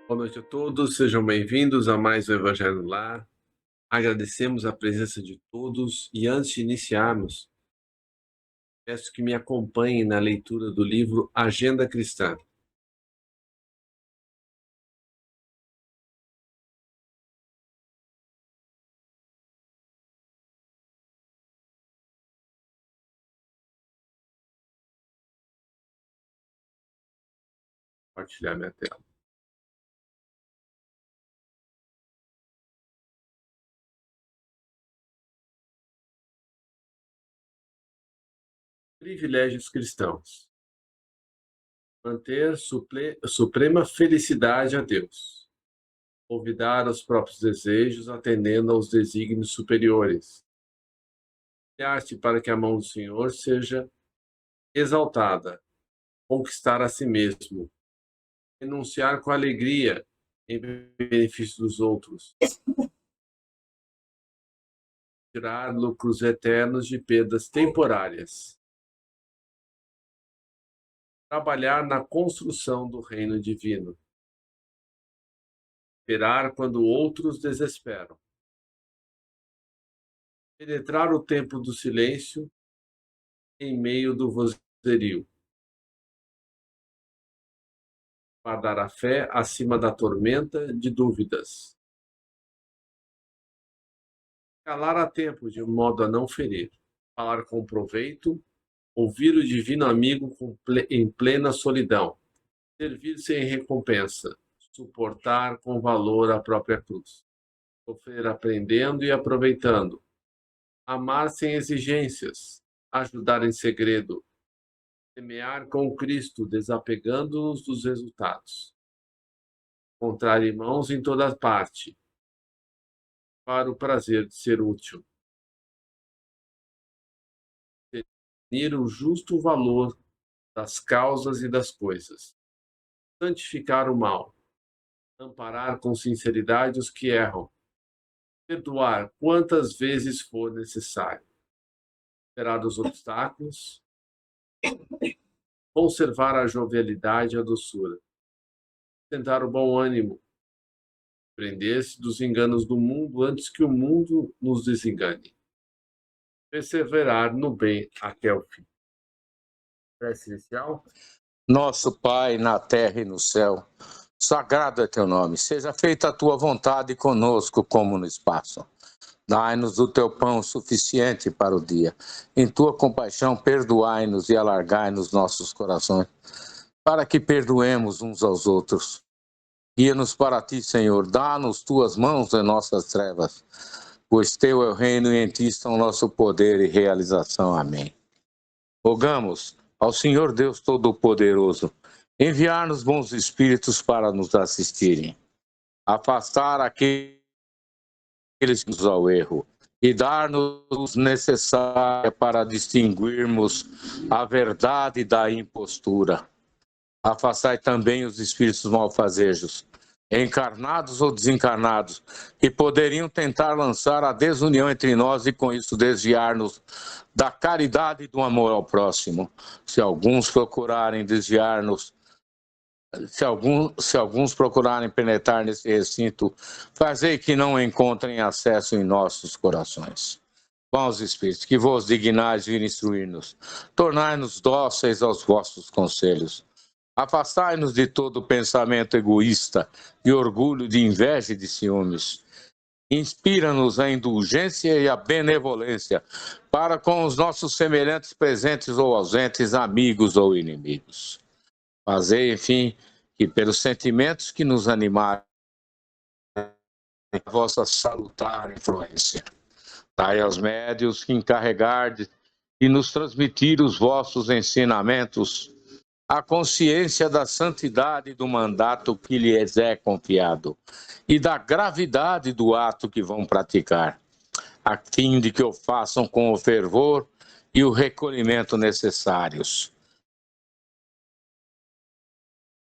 Boa noite a todos, sejam bem-vindos a mais um Evangelho no Lar. Agradecemos a presença de todos e antes de iniciarmos, peço que me acompanhem na leitura do livro Agenda Cristã. Vou compartilhar minha tela. Privilégios cristãos. Manter suprema felicidade a Deus. Olvidar os próprios desejos, atendendo aos desígnios superiores. Criar-se para que a mão do Senhor seja exaltada. Conquistar a si mesmo. Renunciar com alegria em benefício dos outros. Tirar lucros eternos de perdas temporárias. Trabalhar na construção do reino divino. Esperar quando outros desesperam. Penetrar o tempo do silêncio em meio do vozerio. Guardar a fé acima da tormenta de dúvidas. Calar a tempo de modo a não ferir. Falar com proveito. Ouvir o divino amigo em plena solidão. Servir sem recompensa. Suportar com valor a própria cruz. Sofrer aprendendo e aproveitando. Amar sem exigências. Ajudar em segredo. Semear com Cristo, desapegando-nos dos resultados. Encontrar irmãos em toda parte. Para o prazer de ser útil. Definir o justo valor das causas e das coisas. Santificar o mal. Amparar com sinceridade os que erram. Perdoar quantas vezes for necessário. Superar os obstáculos. Conservar a jovialidade e a doçura. Tentar o bom ânimo. Prender-se dos enganos do mundo antes que o mundo nos desengane. Perseverar no bem até o fim. Prece inicial. Nosso Pai, na terra e no céu, sagrado é teu nome. Seja feita a tua vontade conosco como no espaço. Dai-nos o teu pão suficiente para o dia. Em tua compaixão, perdoai-nos e alargai-nos nossos corações, para que perdoemos uns aos outros. Guia-nos para ti, Senhor. Dá-nos tuas mãos em nossas trevas, pois teu é o reino e em ti estão nosso poder e realização. Amém. Rogamos ao Senhor Deus Todo-Poderoso enviar-nos bons espíritos para nos assistirem, afastar aqueles que nos ao erro e dar-nos o necessário para distinguirmos a verdade da impostura. Afastai também os espíritos malfazejos, encarnados ou desencarnados, que poderiam tentar lançar a desunião entre nós e com isso desviar-nos da caridade e do amor ao próximo. Se alguns procurarem desviar-nos, se alguns procurarem penetrar nesse recinto, fazei que não encontrem acesso em nossos corações. Bons espíritos, que vos dignais vir instruir-nos, tornai-nos dóceis aos vossos conselhos. Afastai-nos de todo pensamento egoísta, de orgulho, de inveja e de ciúmes. Inspira-nos a indulgência e a benevolência para com os nossos semelhantes presentes ou ausentes, amigos ou inimigos. Fazei, enfim, que pelos sentimentos que nos animarem, a vossa salutar influência. Dai aos médiuns que encarregardes de nos transmitir os vossos ensinamentos, a consciência da santidade do mandato que lhes é confiado e da gravidade do ato que vão praticar, a fim de que o façam com o fervor e o recolhimento necessários.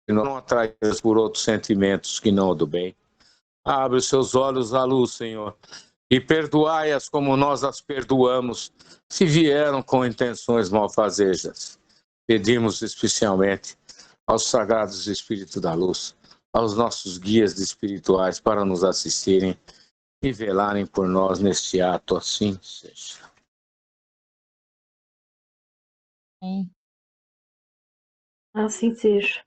E não atraídos por outros sentimentos que não o do bem. Abre os seus olhos à luz, Senhor, e perdoai-as como nós as perdoamos, se vieram com intenções malfazejas. Pedimos especialmente aos sagrados Espíritos da Luz, aos nossos guias espirituais para nos assistirem e velarem por nós neste ato, assim seja. Assim seja.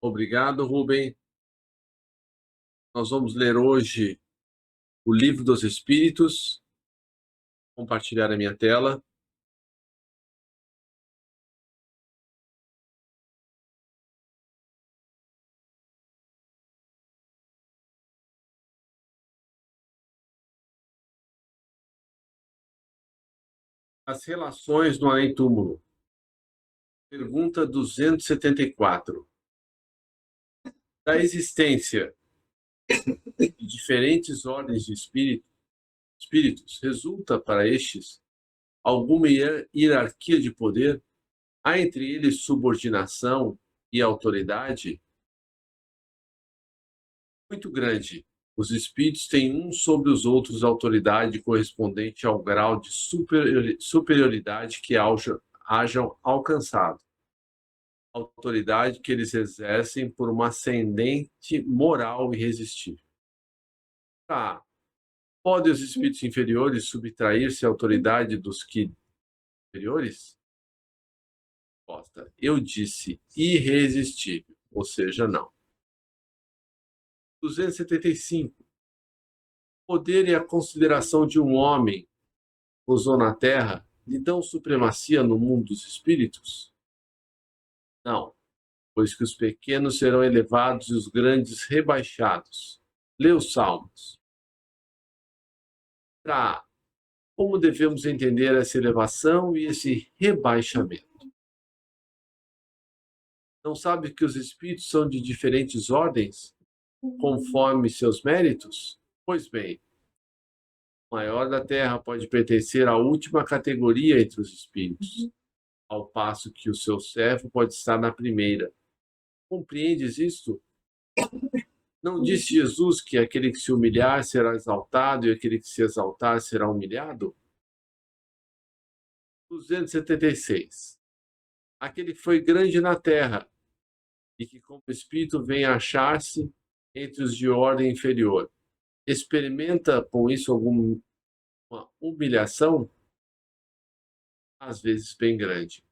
Obrigado, Rubem. Nós vamos ler hoje o Livro dos Espíritos. Compartilhar a minha tela. As relações no além-túmulo. Pergunta 274. Da existência de diferentes ordens de espíritos, resulta para estes alguma hierarquia de poder? Há entre eles subordinação e autoridade? Muito grande. Os espíritos têm uns sobre os outros autoridade correspondente ao grau de superioridade que hajam alcançado. Autoridade que eles exercem por uma ascendente moral irresistível. Podem os espíritos inferiores subtrair-se à autoridade dos que superiores? Resposta. Eu disse irresistível, ou seja, não. 275. O poder e a consideração de um homem pousou na Terra lhe dão supremacia no mundo dos espíritos? Não, pois que os pequenos serão elevados e os grandes rebaixados. Lê os Salmos. Como devemos entender essa elevação e esse rebaixamento? Não sabe que os espíritos são de diferentes ordens, conforme seus méritos? Pois bem, o maior da Terra pode pertencer à última categoria entre os espíritos, ao passo que o seu servo pode estar na primeira. Compreendes isto? Não disse Jesus que aquele que se humilhar será exaltado e aquele que se exaltar será humilhado? 276. Aquele que foi grande na terra e que como espírito vem achar-se entre os de ordem inferior, experimenta com isso alguma humilhação? Às vezes bem grande.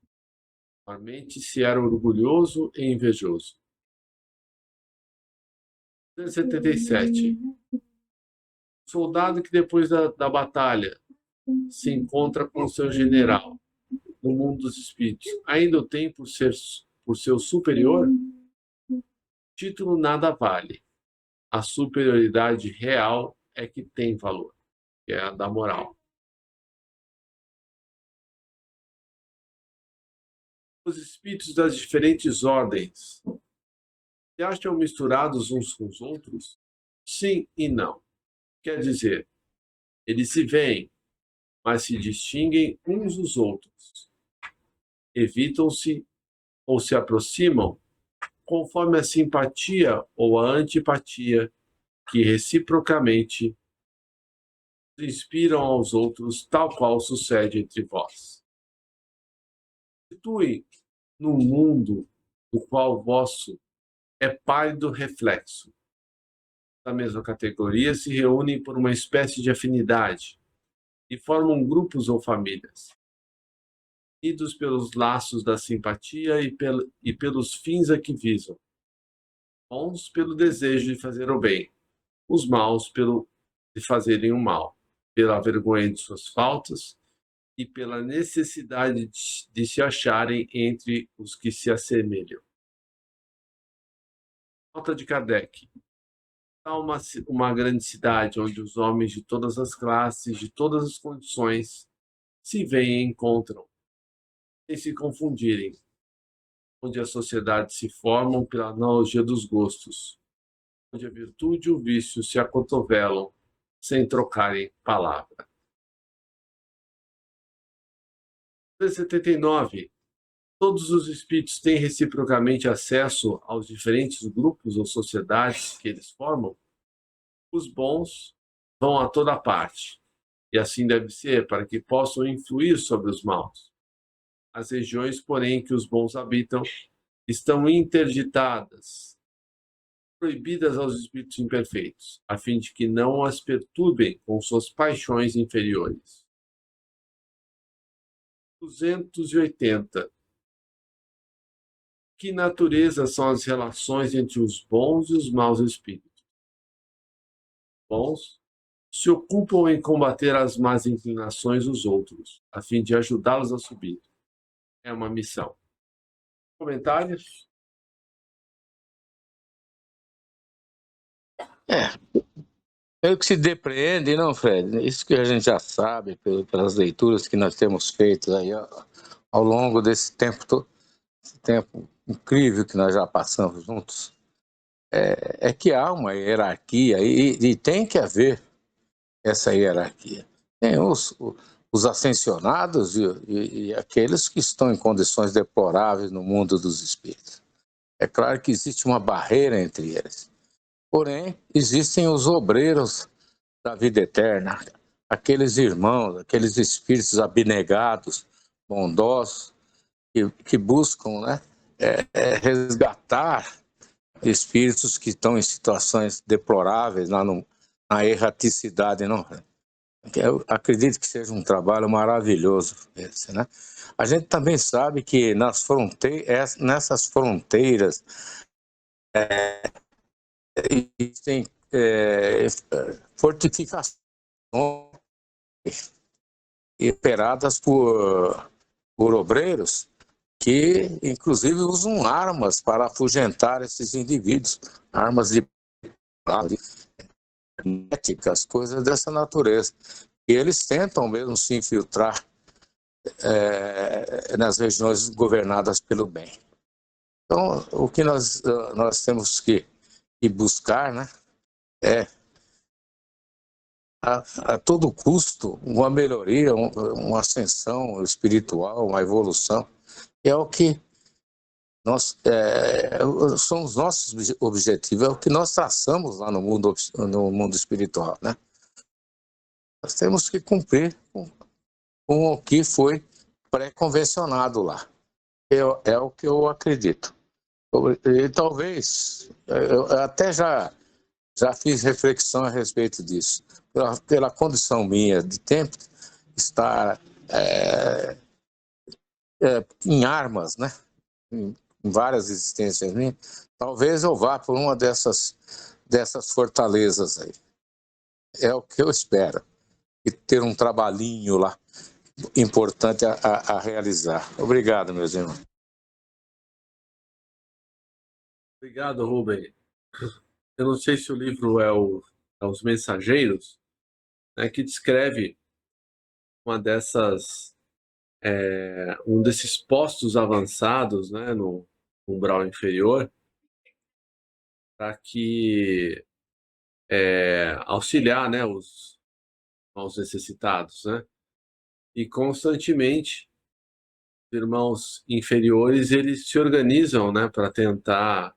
Normalmente se era orgulhoso e invejoso. 277. Soldado que depois da batalha se encontra com seu general no mundo dos espíritos, ainda o tem por seu superior? Título nada vale. A superioridade real é que tem valor, que é a da moral. Os espíritos das diferentes ordens se acham misturados uns com os outros? Sim e não. Quer dizer, eles se veem, mas se distinguem uns dos outros. Evitam-se ou se aproximam conforme a simpatia ou a antipatia que reciprocamente inspiram aos outros, tal qual sucede entre vós. Situem no mundo do qual vosso é pálido reflexo. Da mesma categoria se reúnem por uma espécie de afinidade e formam grupos ou famílias, unidos pelos laços da simpatia e pelos fins a que visam. Bons pelo desejo de fazer o bem, os maus de fazerem o mal, pela vergonha de suas faltas e pela necessidade de se acharem entre os que se assemelham. Nota de Kardec. Há uma grande cidade onde os homens de todas as classes, de todas as condições, se veem e encontram, sem se confundirem, onde as sociedades se formam pela analogia dos gostos, onde a virtude e o vício se acotovelam sem trocarem palavra. 279. Todos os espíritos têm reciprocamente acesso aos diferentes grupos ou sociedades que eles formam? Os bons vão a toda parte, e assim deve ser, para que possam influir sobre os maus. As regiões, porém, que os bons habitam estão interditadas, proibidas aos espíritos imperfeitos, a fim de que não as perturbem com suas paixões inferiores. 280. Que natureza são as relações entre os bons e os maus espíritos? Bons se ocupam em combater as más inclinações dos outros, a fim de ajudá-los a subir. É uma missão. Comentários? É o que se depreende, não, Fred? Isso que a gente já sabe pelas leituras que nós temos feito aí ao longo desse tempo todo, esse tempo incrível que nós já passamos juntos, é que há uma hierarquia e tem que haver essa hierarquia. Tem os ascensionados e aqueles que estão em condições deploráveis no mundo dos espíritos. É claro que existe uma barreira entre eles. Porém, existem os obreiros da vida eterna, aqueles irmãos, aqueles espíritos abnegados, bondosos, que buscam, né, resgatar espíritos que estão em situações deploráveis, lá na erraticidade. Não? Eu acredito que seja um trabalho maravilhoso esse, né? A gente também sabe que nessas fronteiras existem fortificações operadas por obreiros que, inclusive, usam armas para afugentar esses indivíduos, armas de éticas, coisas dessa natureza. E eles tentam mesmo se infiltrar nas regiões governadas pelo bem. Então, o que nós temos que buscar, né, é a todo custo uma melhoria, uma ascensão espiritual, uma evolução. É o que são os nossos objetivos, é o que nós traçamos lá no mundo espiritual, né? Nós temos que cumprir com o que foi pré-convencionado lá. É o que eu acredito. E talvez, eu até já fiz reflexão a respeito disso. Pela condição minha de tempo, estar em armas, né? Em várias existências minhas, talvez eu vá por uma dessas fortalezas aí. É o que eu espero. E ter um trabalhinho lá importante a realizar. Obrigado, meus irmãos. Obrigado, Rubem. Eu não sei se o livro é Os Mensageiros, né, que descreve uma dessas, um desses postos avançados, né, no umbral inferior, para que auxiliar, né, os necessitados, né? E constantemente os irmãos inferiores eles se organizam, né, para tentar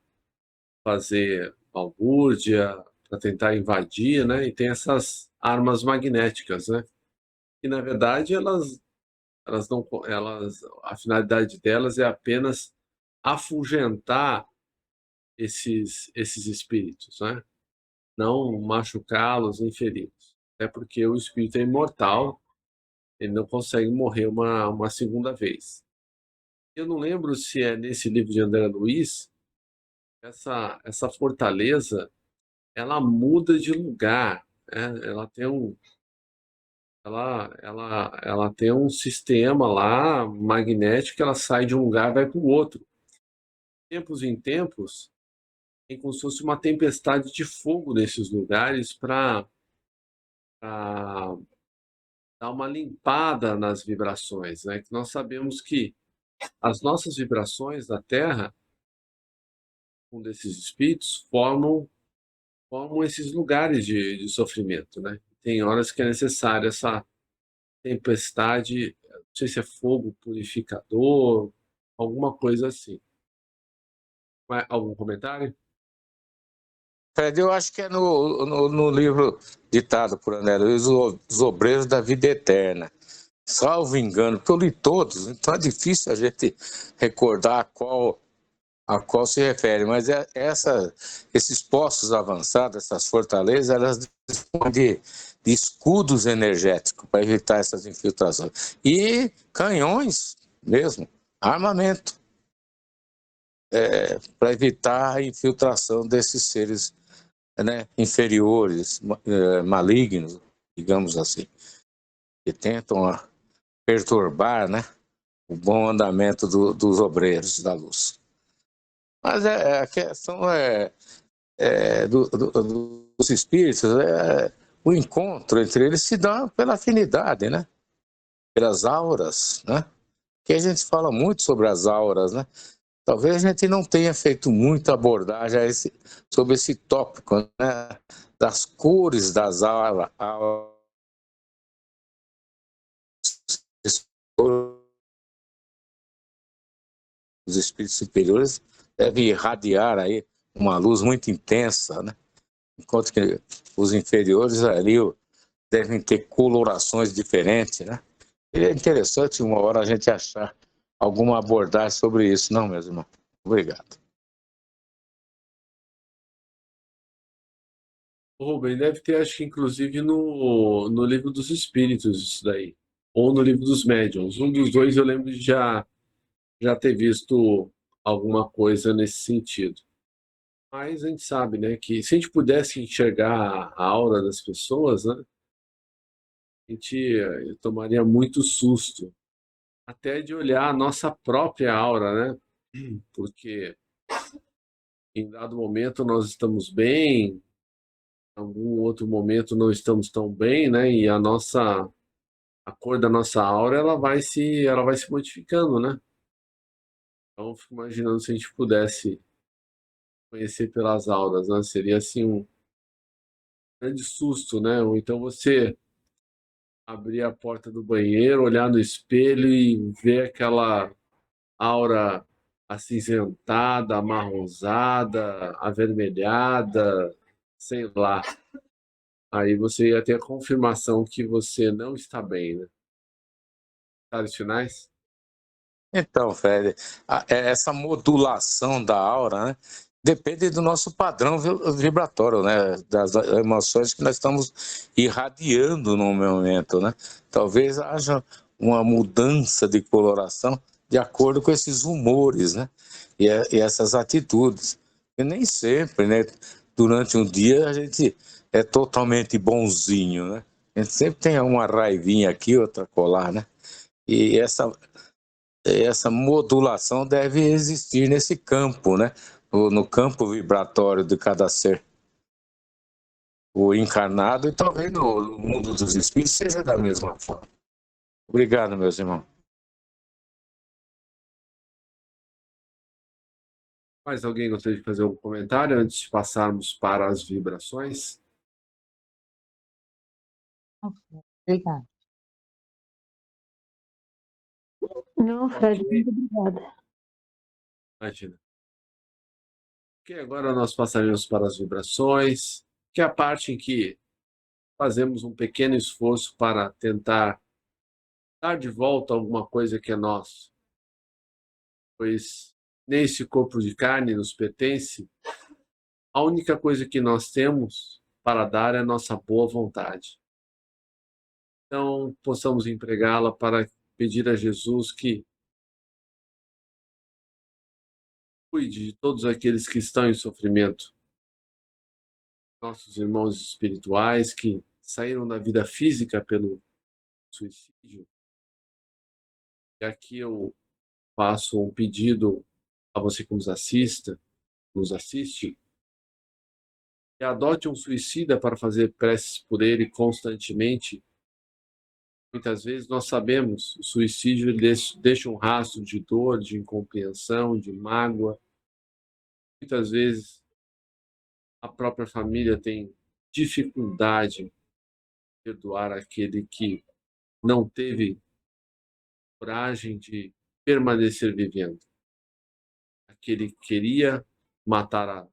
fazer balbúrdia, para tentar invadir, né? E tem essas armas magnéticas, né? E na verdade elas não, a finalidade delas é apenas afugentar esses espíritos, né? Não machucá-los nem feri-los. Até porque o espírito é imortal, ele não consegue morrer uma segunda vez. Eu não lembro se é nesse livro de André Luiz, essa fortaleza, ela muda de lugar, né? Ela tem um sistema lá magnético que ela sai de um lugar e vai para o outro. De tempos em tempos, tem como se fosse uma tempestade de fogo nesses lugares para dar uma limpada nas vibrações, né? Que nós sabemos que as nossas vibrações da Terra, um desses espíritos, formam esses lugares de sofrimento, né? Tem horas que é necessário essa tempestade, não sei se é fogo purificador, alguma coisa assim. Algum comentário? Fred, eu acho que é no livro ditado por André Luiz, Os Obreiros da Vida Eterna. Salvo engano, porque eu li todos, então é difícil a gente recordar qual a qual se refere, mas esses postos avançados, essas fortalezas, elas dispõem de escudos energéticos para evitar essas infiltrações. E canhões mesmo, armamento, para evitar a infiltração desses seres, né, inferiores, malignos, digamos assim, que tentam perturbar, né, o bom andamento dos obreiros da luz. Mas a questão dos espíritos, o encontro entre eles se dá pela afinidade, né? Pelas auras, né? Que a gente fala muito sobre as auras, né? Talvez a gente não tenha feito muita abordagem sobre esse tópico, né? Das cores das auras. Os espíritos superiores devem irradiar aí uma luz muito intensa, né? Enquanto que os inferiores ali devem ter colorações diferentes, né? E é interessante uma hora a gente achar alguma abordagem sobre isso, não, meus irmãos? Obrigado. Rubem, deve ter, acho que inclusive no Livro dos Espíritos, isso daí. Ou no Livro dos Médiuns. Um dos dois eu lembro de já ter visto alguma coisa nesse sentido. Mas a gente sabe, né, que se a gente pudesse enxergar a aura das pessoas, né, a gente tomaria muito susto. Até de olhar a nossa própria aura, né? Porque em dado momento nós estamos bem, em algum outro momento não estamos tão bem, né? E a cor da nossa aura ela vai se modificando, né? Então eu fico imaginando se a gente pudesse conhecer pelas auras, né? Seria assim um grande susto, né? Ou então você abrir a porta do banheiro, olhar no espelho e ver aquela aura acinzentada, amarronzada, avermelhada, sei lá. Aí você ia ter a confirmação que você não está bem, né? Sabe finais? Então, Fred, essa modulação da aura, né, depende do nosso padrão vibratório, né, das emoções que nós estamos irradiando no momento, né? Talvez haja uma mudança de coloração de acordo com esses humores, né, e essas atitudes. E nem sempre, né, durante um dia a gente é totalmente bonzinho, né? A gente sempre tem uma raivinha aqui, outra colar, né? E essa modulação deve existir nesse campo, né? No campo vibratório de cada ser. O encarnado e talvez no mundo dos espíritos seja da mesma forma. Obrigado, meus irmãos. Mais alguém gostaria de fazer algum comentário antes de passarmos para as vibrações? Obrigada. Não, Fred, Ok. muito obrigada. Imagina. Ok, agora nós passaremos para as vibrações, que é a parte em que fazemos um pequeno esforço para tentar dar de volta alguma coisa que é nosso, pois nesse corpo de carne nos pertence, a única coisa que nós temos para dar é a nossa boa vontade. Então, possamos empregá-la para pedir a Jesus que cuide de todos aqueles que estão em sofrimento, nossos irmãos espirituais que saíram da vida física pelo suicídio. E aqui eu faço um pedido a você que nos assiste, que adote um suicida para fazer preces por ele constantemente. Muitas vezes nós sabemos, o suicídio ele deixa um rastro de dor, de incompreensão, de mágoa. Muitas vezes a própria família tem dificuldade em perdoar aquele que não teve coragem de permanecer vivendo. Aquele que queria matar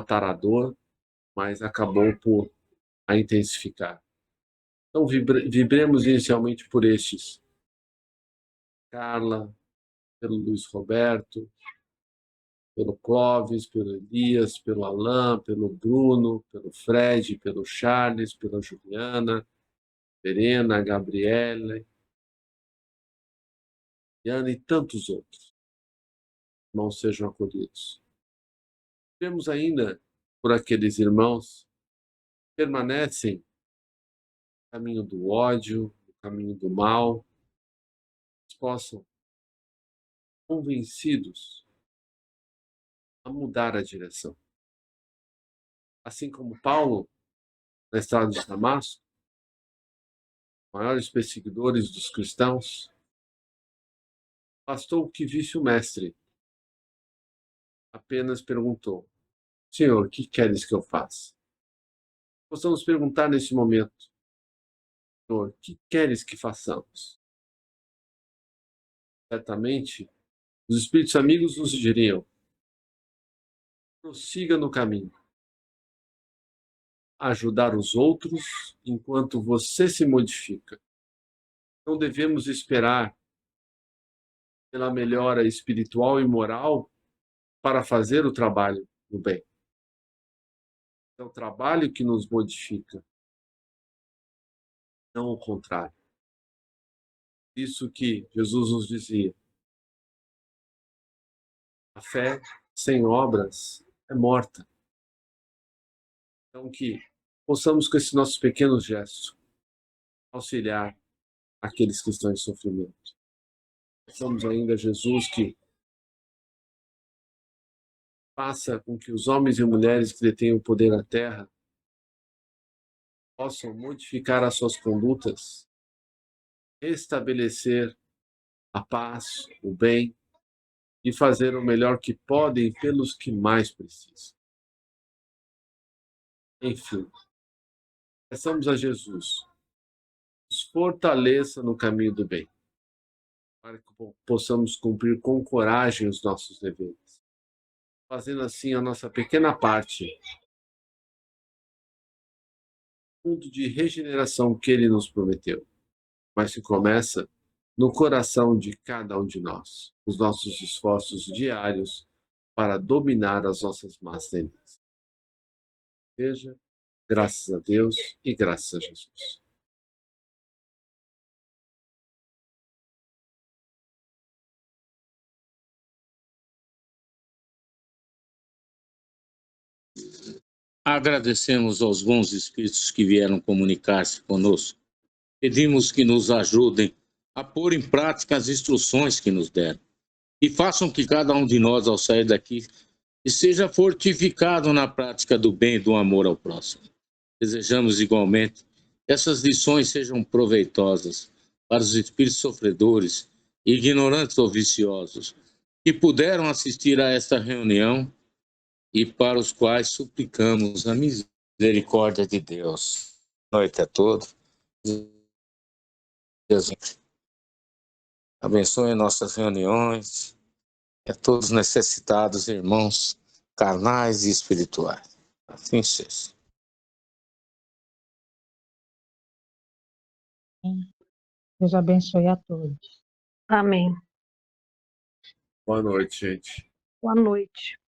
a dor, mas acabou por a intensificar. Então, vibremos inicialmente por estes. Carla, pelo Luiz Roberto, pelo Clóvis, pelo Elias, pelo Alain, pelo Bruno, pelo Fred, pelo Charles, pela Juliana, Verena, Gabriele, Diana e tantos outros. Irmãos sejam acolhidos. Vemos ainda por aqueles irmãos que permanecem no caminho do ódio, no caminho do mal, que possam, convencidos, a mudar a direção. Assim como Paulo, na estrada de Damasco, maiores perseguidores dos cristãos, bastou que visse o mestre. Apenas perguntou: Senhor, o que queres que eu faça? Possamos perguntar nesse momento: Senhor, o que queres que façamos? Certamente, os espíritos amigos nos diriam: prossiga no caminho. Ajudar os outros enquanto você se modifica. Não devemos esperar pela melhora espiritual e moral para fazer o trabalho do bem. É o trabalho que nos modifica, não o contrário. Isso que Jesus nos dizia: a fé sem obras é morta. Então que possamos, com esses nossos pequenos gestos, auxiliar aqueles que estão em sofrimento. Peçamos ainda a Jesus que faça com que os homens e mulheres que detêm o poder na terra possam modificar as suas condutas, restabelecer a paz, o bem e fazer o melhor que podem pelos que mais precisam. Enfim, peçamos a Jesus, nos fortaleça no caminho do bem, para que possamos cumprir com coragem os nossos deveres, fazendo assim a nossa pequena parte, mundo de regeneração que Ele nos prometeu, mas que começa no coração de cada um de nós, os nossos esforços diários para dominar as nossas más tendências. Seja, graças a Deus e graças a Jesus. Agradecemos aos bons espíritos que vieram comunicar-se conosco. Pedimos que nos ajudem a pôr em prática as instruções que nos deram e façam que cada um de nós, ao sair daqui, seja fortificado na prática do bem e do amor ao próximo. Desejamos igualmente que essas lições sejam proveitosas para os espíritos sofredores, ignorantes ou viciosos, que puderam assistir a esta reunião e para os quais suplicamos a misericórdia de Deus. Boa noite a todos. Deus abençoe nossas reuniões, a todos necessitados, irmãos carnais e espirituais. Assim seja. Deus abençoe a todos. Amém. Boa noite, gente. Boa noite.